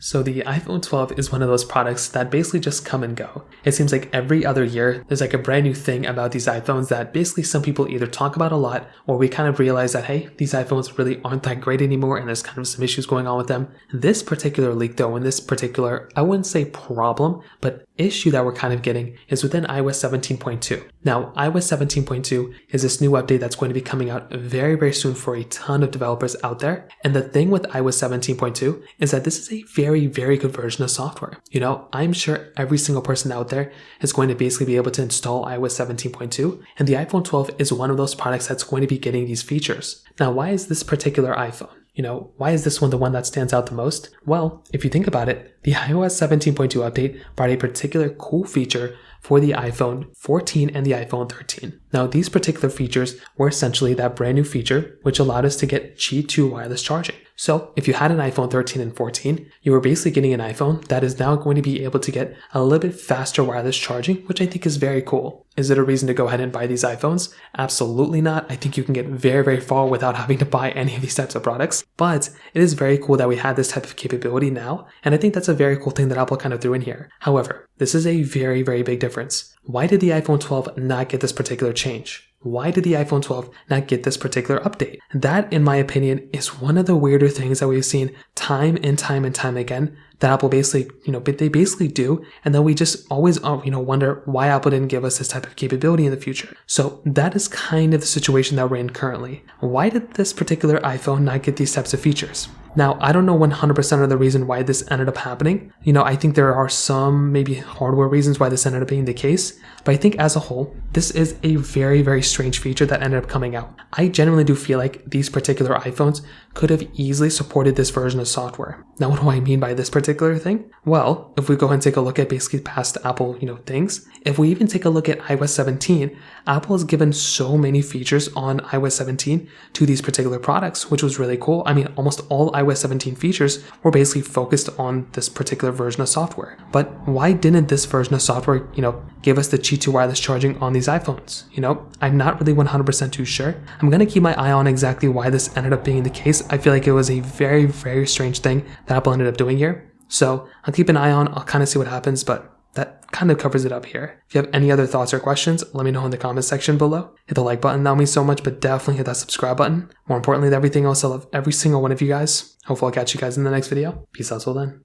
So the iPhone 12 is one of those products that basically just come and go. It seems like every other year, there's like a brand new thing about these iPhones that basically some people either talk about a lot or we kind of realize that, hey, these iPhones really aren't that great anymore and there's kind of some issues going on with them. This particular leak though, and this particular, I wouldn't say problem, but issue that we're kind of getting is within iOS 17.2. Now, iOS 17.2 is this new update that's going to be coming out very, very soon for a ton of developers out there. And the thing with iOS 17.2 is that this is a very, very good version of software. You know, I'm sure every single person out there is going to basically be able to install iOS 17.2, and the iPhone 12 is one of those products that's going to be getting these features. Now, why is this particular iPhone? You know, why is this one the one that stands out the most? Well, if you think about it, the iOS 17.2 update brought a particular cool feature for the iPhone 14 and the iPhone 13. Now, these particular features were essentially that brand new feature, which allowed us to get Qi2 wireless charging. So if you had an iPhone 13 and 14, you were basically getting an iPhone that is now going to be able to get a little bit faster wireless charging, which I think is very cool. Is it a reason to go ahead and buy these iPhones? Absolutely not. I think you can get very, very far without having to buy any of these types of products. But it is very cool that we had this type of capability now. And I think that's a very cool thing that Apple kind of threw in here. However, this is a very, very big difference. Why did the iPhone 12 not get this particular change? Why did the iPhone 12 not get this particular update? That, in my opinion, is one of the weirder things that we've seen time and time again that Apple basically, they basically do. And then we just always, wonder why Apple didn't give us this type of capability in the future. So that is kind of the situation that we're in currently. Why did this particular iPhone not get these types of features? Now, I don't know 100% of the reason why this ended up happening. I think there are some maybe hardware reasons why this ended up being the case. But I think as a whole, this is a very, very strange feature that ended up coming out. I genuinely do feel like these particular iPhones could have easily supported this version of software. Now, what do I mean by this particular thing? Well, if we go and take a look at basically past Apple, things, if we even take a look at iOS 17, Apple has given so many features on iOS 17 to these particular products, which was really cool. I mean, almost all iOS 17 features were basically focused on this particular version of software. But why didn't this version of software, give us the Qi2 wireless charging on these iPhones? I'm not really 100% too sure. I'm going to keep my eye on exactly why this ended up being the case. I feel like it was a very, very strange thing that Apple ended up doing here. So I'll keep an eye on, I'll kind of see what happens, but that kind of covers it up here. If you have any other thoughts or questions, let me know in the comment section below. Hit the like button, that means so much, but definitely hit that subscribe button. More importantly than everything else, I love every single one of you guys. Hopefully I'll catch you guys in the next video. Peace out till then.